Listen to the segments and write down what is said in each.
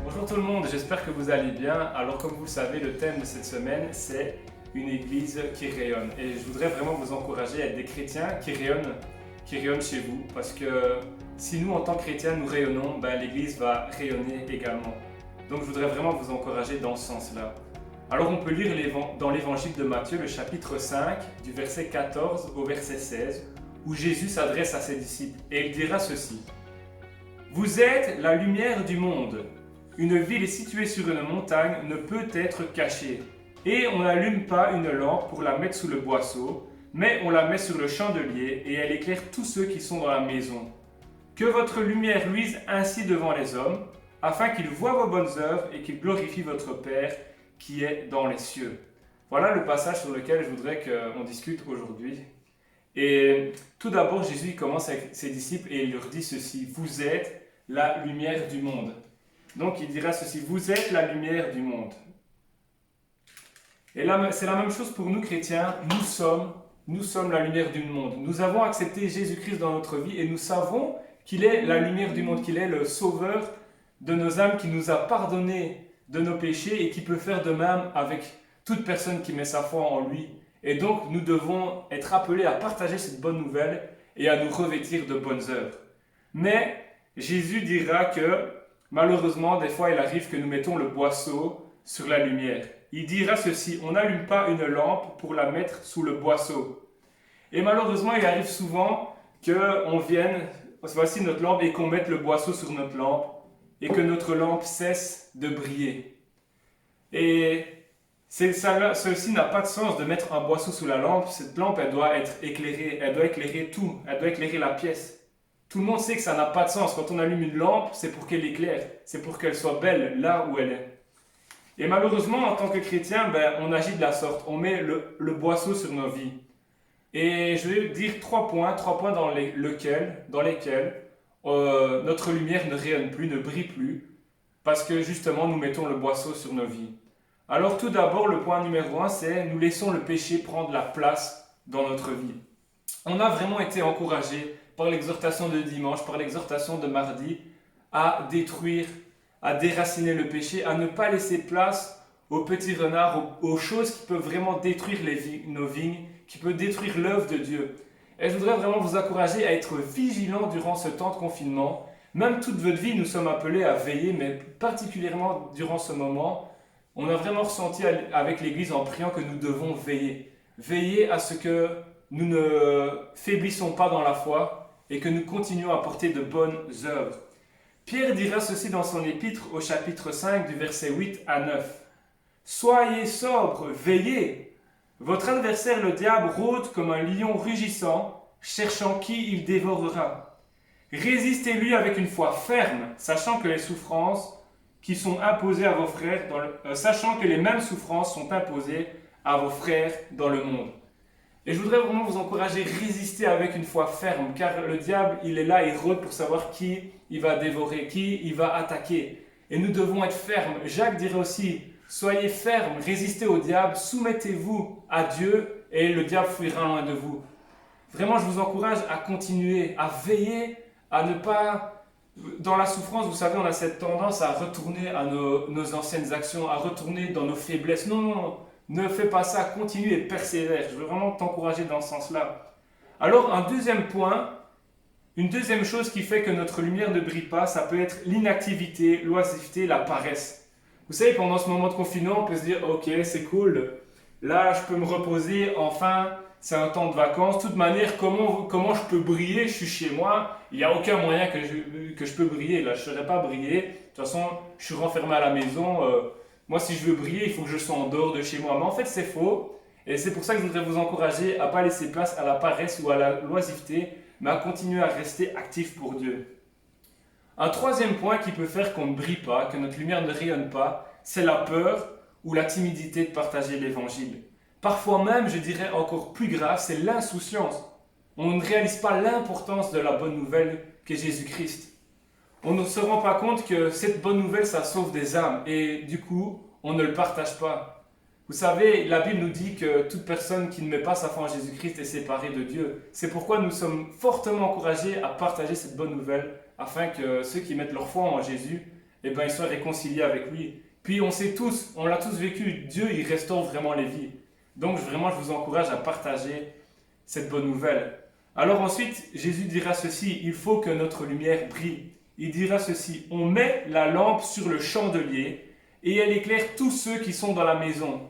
Bonjour tout le monde, j'espère que vous allez bien. Alors comme vous le savez, le thème de cette semaine, c'est une église qui rayonne. Et je voudrais vraiment vous encourager à être des chrétiens qui rayonnent chez vous. Parce que si nous, en tant que chrétiens, nous rayonnons, l'église va rayonner également. Donc je voudrais vraiment vous encourager dans ce sens-là. Alors on peut lire dans l'évangile de Matthieu, le chapitre 5, du verset 14 au verset 16, où Jésus s'adresse à ses disciples et il dira ceci. « Vous êtes la lumière du monde. Une ville située sur une montagne ne peut être cachée. Et on n'allume pas une lampe pour la mettre sous le boisseau, mais on la met sur le chandelier et elle éclaire tous ceux qui sont dans la maison. Que votre lumière luise ainsi devant les hommes, afin qu'ils voient vos bonnes œuvres et qu'ils glorifient votre Père qui est dans les cieux. » Voilà le passage sur lequel je voudrais qu'on discute aujourd'hui. Et tout d'abord, Jésus commence avec ses disciples et il leur dit ceci. Vous êtes la lumière du monde. Donc il dira ceci, vous êtes la lumière du monde. Et là, c'est la même chose pour nous chrétiens, nous sommes la lumière du monde. Nous avons accepté Jésus-Christ dans notre vie et nous savons qu'il est la lumière du monde, qu'il est le sauveur de nos âmes, qui nous a pardonné de nos péchés et qui peut faire de même avec toute personne qui met sa foi en lui. Et donc nous devons être appelés à partager cette bonne nouvelle et à nous revêtir de bonnes œuvres. Mais Jésus dira que malheureusement, des fois, il arrive que nous mettons le boisseau sur la lumière. Il dira ceci, on n'allume pas une lampe pour la mettre sous le boisseau. Et malheureusement, il arrive souvent qu'on vienne, voici notre lampe, et qu'on mette le boisseau sur notre lampe, et que notre lampe cesse de briller. Et ceci n'a pas de sens de mettre un boisseau sous la lampe. Cette lampe, elle doit être éclairée, elle doit éclairer tout, elle doit éclairer la pièce. Tout le monde sait que ça n'a pas de sens. Quand on allume une lampe, c'est pour qu'elle éclaire. C'est pour qu'elle soit belle là où elle est. Et malheureusement, en tant que chrétien, on agit de la sorte. On met le boisseau sur nos vies. Et je vais dire trois points dans lesquels notre lumière ne rayonne plus, ne brille plus, parce que justement, nous mettons le boisseau sur nos vies. Alors tout d'abord, le point numéro 1, c'est nous laissons le péché prendre la place dans notre vie. On a vraiment été encouragés par l'exhortation de dimanche, par l'exhortation de mardi, à détruire, à déraciner le péché, à ne pas laisser place aux petits renards, aux choses qui peuvent vraiment détruire nos vignes, qui peuvent détruire l'œuvre de Dieu. Et je voudrais vraiment vous encourager à être vigilants durant ce temps de confinement. Même toute votre vie, nous sommes appelés à veiller, mais particulièrement durant ce moment, on a vraiment ressenti avec l'Église en priant que nous devons veiller. Veiller à ce que nous ne faiblissons pas dans la foi, et que nous continuons à porter de bonnes œuvres. Pierre dira ceci dans son épître au chapitre 5 du verset 8 à 9. « Soyez sobres, veillez. Votre adversaire le diable rôde comme un lion rugissant, cherchant qui il dévorera. Résistez-lui avec une foi ferme, sachant que les souffrances qui sont imposées à vos frères, sachant que les mêmes souffrances sont imposées à vos frères dans le monde. » Et je voudrais vraiment vous encourager à résister avec une foi ferme, car le diable, il est là, il rôde pour savoir qui il va dévorer, qui il va attaquer. Et nous devons être fermes. Jacques dirait aussi, soyez fermes, résistez au diable, soumettez-vous à Dieu et le diable fuira loin de vous. Vraiment, je vous encourage à continuer, à veiller, à ne pas... Dans la souffrance, vous savez, on a cette tendance à retourner à nos anciennes actions, à retourner dans nos faiblesses. Non. Ne fais pas ça, continue et persévère. Je veux vraiment t'encourager dans ce sens-là. Alors, un deuxième point, une deuxième chose qui fait que notre lumière ne brille pas, ça peut être l'inactivité, l'oisiveté, la paresse. Vous savez, pendant ce moment de confinement, on peut se dire, ok, c'est cool, là, je peux me reposer, enfin, c'est un temps de vacances. De toute manière, comment je peux briller? Je suis chez moi, il n'y a aucun moyen que je peux briller. Là, je ne saurais pas briller. De toute façon, je suis renfermé à la maison. Moi, si je veux briller, il faut que je sois en dehors de chez moi. Mais en fait, c'est faux. Et c'est pour ça que je voudrais vous encourager à ne pas laisser place à la paresse ou à la loisiveté, mais à continuer à rester actif pour Dieu. Un troisième point qui peut faire qu'on ne brille pas, que notre lumière ne rayonne pas, c'est la peur ou la timidité de partager l'évangile. Parfois même, je dirais encore plus grave, c'est l'insouciance. On ne réalise pas l'importance de la bonne nouvelle qu'est Jésus-Christ. On ne se rend pas compte que cette bonne nouvelle, ça sauve des âmes. Et du coup, on ne le partage pas. Vous savez, la Bible nous dit que toute personne qui ne met pas sa foi en Jésus-Christ est séparée de Dieu. C'est pourquoi nous sommes fortement encouragés à partager cette bonne nouvelle, afin que ceux qui mettent leur foi en Jésus, eh ben, ils soient réconciliés avec lui. Puis on sait tous, on l'a tous vécu, Dieu il restaure vraiment les vies. Donc vraiment je vous encourage à partager cette bonne nouvelle. Alors ensuite, Jésus dira ceci, il faut que notre lumière brille. Il dira ceci, on met la lampe sur le chandelier et elle éclaire tous ceux qui sont dans la maison.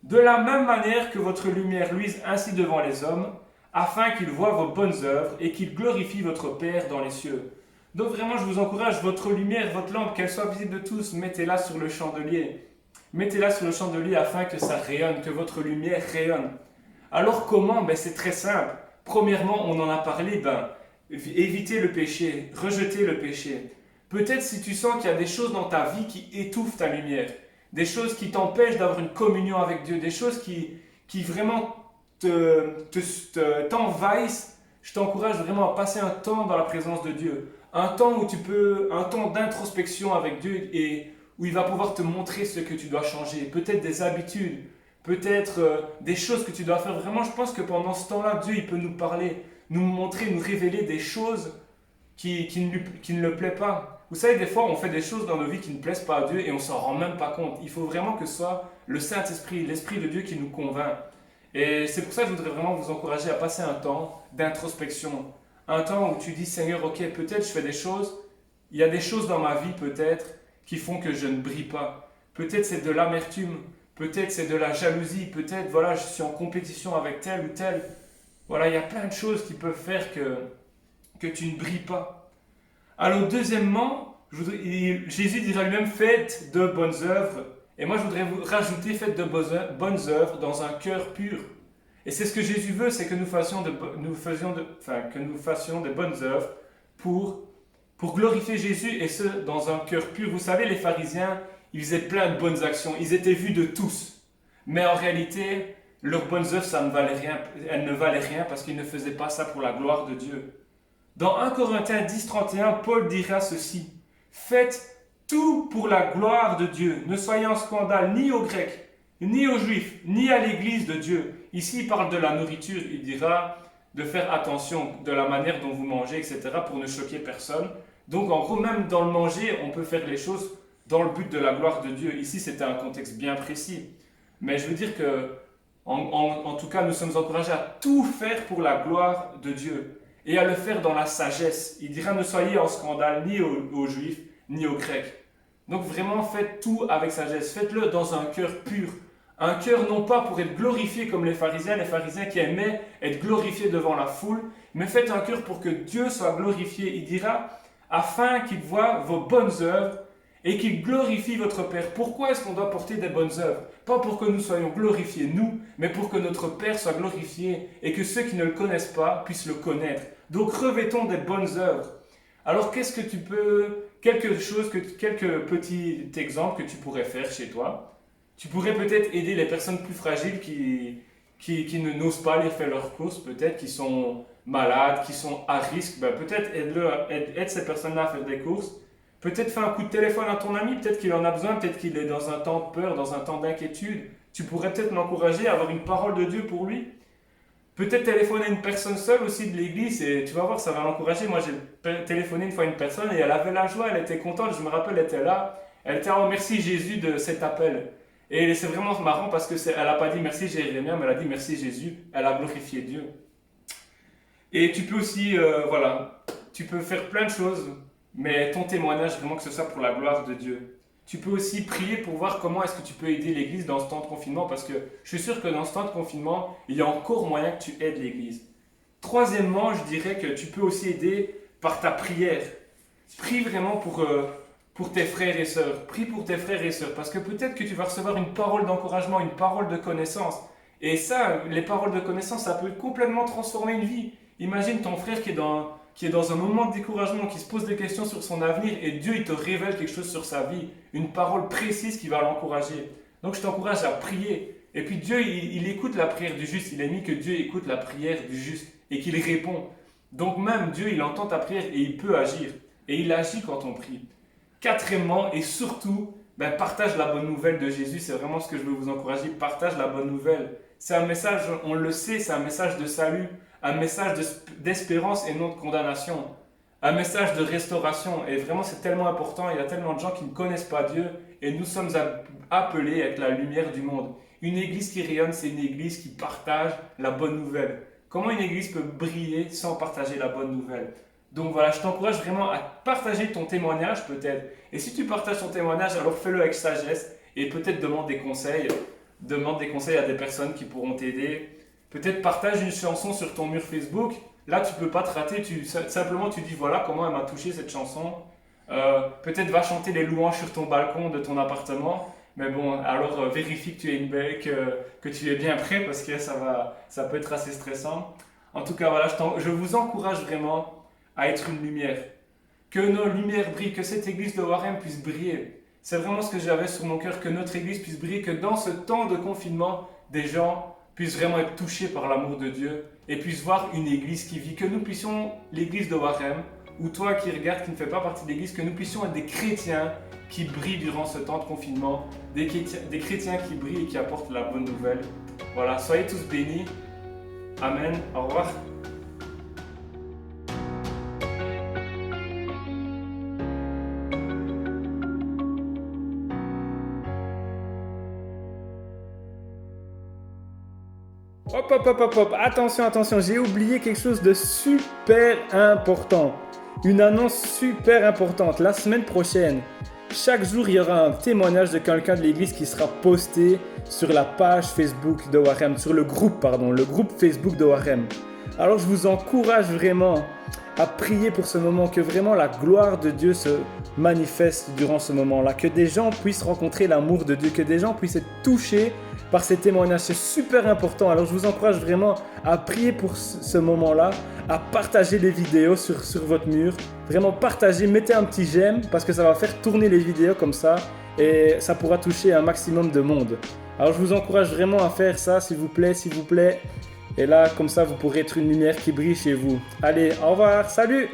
De la même manière que votre lumière luise ainsi devant les hommes, afin qu'ils voient vos bonnes œuvres et qu'ils glorifient votre Père dans les cieux. Donc vraiment, je vous encourage, votre lumière, votre lampe, qu'elle soit visible de tous, mettez-la sur le chandelier. Mettez-la sur le chandelier afin que ça rayonne, que votre lumière rayonne. Alors comment? C'est très simple. Premièrement, on en a parlé, évitez le péché, rejetez le péché. Peut-être si tu sens qu'il y a des choses dans ta vie qui étouffent ta lumière, des choses qui t'empêchent d'avoir une communion avec Dieu, des choses qui vraiment t'envahissent, je t'encourage vraiment à passer un temps dans la présence de Dieu. Un temps un temps d'introspection avec Dieu et où il va pouvoir te montrer ce que tu dois changer. Peut-être des habitudes, peut-être des choses que tu dois faire. Vraiment, je pense que pendant ce temps-là, Dieu il peut nous parler, nous montrer, nous révéler des choses qui ne le plaît pas. Vous savez, des fois, on fait des choses dans nos vies qui ne plaisent pas à Dieu et on s'en rend même pas compte. Il faut vraiment que ce soit le Saint-Esprit, l'Esprit de Dieu qui nous convainc. Et c'est pour ça que je voudrais vraiment vous encourager à passer un temps d'introspection. Un temps où tu dis, Seigneur, ok, peut-être je fais des choses, il y a des choses dans ma vie peut-être qui font que je ne brille pas. Peut-être c'est de l'amertume, peut-être c'est de la jalousie, peut-être, voilà, je suis en compétition avec tel ou tel. Voilà, il y a plein de choses qui peuvent faire que tu ne brilles pas. Alors deuxièmement, Jésus dira lui-même, faites de bonnes œuvres. Et moi je voudrais vous rajouter, faites de bonnes œuvres dans un cœur pur. Et c'est ce que Jésus veut, c'est que nous fassions de bonnes œuvres pour glorifier Jésus et ce, dans un cœur pur. Vous savez, les pharisiens, ils faisaient plein de bonnes actions, ils étaient vus de tous. Mais en réalité, leurs bonnes œuvres, elles ne valaient rien parce qu'ils ne faisaient pas ça pour la gloire de Dieu. Dans 1 Corinthiens 10, 31, Paul dira ceci, « Faites tout pour la gloire de Dieu, ne soyez en scandale ni aux Grecs, ni aux Juifs, ni à l'Église de Dieu. » Ici, il parle de la nourriture, il dira de faire attention de la manière dont vous mangez, etc., pour ne choquer personne. Donc, en gros, même dans le manger, on peut faire les choses dans le but de la gloire de Dieu. Ici, c'était un contexte bien précis. Mais je veux dire que, en tout cas, nous sommes encouragés à tout faire pour la gloire de Dieu. Et à le faire dans la sagesse. Il dira, ne soyez en scandale ni aux Juifs, ni aux Grecs. Donc vraiment, faites tout avec sagesse. Faites-le dans un cœur pur. Un cœur non pas pour être glorifié comme les pharisiens qui aimaient être glorifiés devant la foule, mais faites un cœur pour que Dieu soit glorifié. Il dira, afin qu'il voie vos bonnes œuvres et qu'il glorifie votre Père. Pourquoi est-ce qu'on doit porter des bonnes œuvres? Pas pour que nous soyons glorifiés, nous, mais pour que notre Père soit glorifié et que ceux qui ne le connaissent pas puissent le connaître. Donc revêtons des bonnes œuvres. Alors quelques petits exemples que tu pourrais faire chez toi. Tu pourrais peut-être aider les personnes plus fragiles qui n'osent pas aller faire leurs courses, peut-être qui sont malades, qui sont à risque. Peut-être aide ces personnes-là à faire des courses. Peut-être fais un coup de téléphone à ton ami, peut-être qu'il en a besoin, peut-être qu'il est dans un temps de peur, dans un temps d'inquiétude. Tu pourrais peut-être l'encourager à avoir une parole de Dieu pour lui. Peut-être téléphoner à une personne seule aussi de l'église et tu vas voir, ça va l'encourager. Moi, j'ai téléphoné une fois à une personne et elle avait la joie, elle était contente. Je me rappelle, elle était là. Elle était oh merci Jésus de cet appel. Et c'est vraiment marrant parce qu'elle n'a pas dit merci Jérémie, mais elle a dit merci Jésus. Elle a glorifié Dieu. Et tu peux aussi, tu peux faire plein de choses. Mais ton témoignage, vraiment que ce soit pour la gloire de Dieu. Tu peux aussi prier pour voir comment est-ce que tu peux aider l'Église dans ce temps de confinement, parce que je suis sûr que dans ce temps de confinement, il y a encore moyen que tu aides l'Église. Troisièmement, je dirais que tu peux aussi aider par ta prière. Prie vraiment pour tes frères et sœurs. Prie pour tes frères et sœurs, parce que peut-être que tu vas recevoir une parole d'encouragement, une parole de connaissance. Et ça, les paroles de connaissance, ça peut complètement transformer une vie. Imagine ton frère qui est dans un moment de découragement, qui se pose des questions sur son avenir et Dieu il te révèle quelque chose sur sa vie, une parole précise qui va l'encourager. Donc je t'encourage à prier. Et puis Dieu il écoute la prière du juste, il a mis que Dieu écoute la prière du juste et qu'il répond. Donc même Dieu il entend ta prière et il peut agir. Et il agit quand on prie. Quatrièmement et surtout, ben, partage la bonne nouvelle de Jésus. C'est vraiment ce que je veux vous encourager. Partage la bonne nouvelle. C'est un message, on le sait, c'est un message de salut, un message d'espérance et non de condamnation. Un message de restauration. Et vraiment, c'est tellement important. Il y a tellement de gens qui ne connaissent pas Dieu et nous sommes appelés à être la lumière du monde. Une église qui rayonne, c'est une église qui partage la bonne nouvelle. Comment une église peut briller sans partager la bonne nouvelle? Donc voilà, je t'encourage vraiment à partager ton témoignage peut-être. Et si tu partages ton témoignage, alors fais-le avec sagesse et peut-être demande des conseils. Demande des conseils à des personnes qui pourront t'aider. Peut-être partage une chanson sur ton mur Facebook. Là, tu ne peux pas te rater. Simplement, tu dis voilà comment elle m'a touché cette chanson. Peut-être va chanter les louanges sur ton balcon de ton appartement. Mais bon, alors vérifie que tu es que tu es bien prêt parce que ça peut être assez stressant. En tout cas, voilà, je vous encourage vraiment à être une lumière. Que nos lumières brillent, que cette église de Warem puisse briller. C'est vraiment ce que j'avais sur mon cœur, que notre église puisse briller, que dans ce temps de confinement, des gens puissent vraiment être touchés par l'amour de Dieu et puissent voir une église qui vit. Que nous puissions, l'église de Warem, ou toi qui regardes, qui ne fais pas partie de l'église, que nous puissions être des chrétiens qui brillent durant ce temps de confinement, des chrétiens qui brillent et qui apportent la bonne nouvelle. Voilà, soyez tous bénis. Amen. Au revoir. Hop, hop, hop, hop, hop, attention, attention, j'ai oublié quelque chose de super important. Une annonce super importante. La semaine prochaine, chaque jour, il y aura un témoignage de quelqu'un de l'église qui sera posté sur la page Facebook de Warem, sur le groupe Facebook de Warem. Alors, je vous encourage vraiment à prier pour ce moment, que vraiment la gloire de Dieu se manifeste durant ce moment-là, que des gens puissent rencontrer l'amour de Dieu, que des gens puissent être touchés par ces témoignages. C'est super important. Alors je vous encourage vraiment à prier pour ce moment-là, à partager les vidéos sur votre mur. Vraiment partagez, mettez un petit j'aime parce que ça va faire tourner les vidéos comme ça et ça pourra toucher un maximum de monde. Alors je vous encourage vraiment à faire ça, s'il vous plaît, s'il vous plaît. Et là, comme ça, vous pourrez être une lumière qui brille chez vous. Allez, au revoir, salut!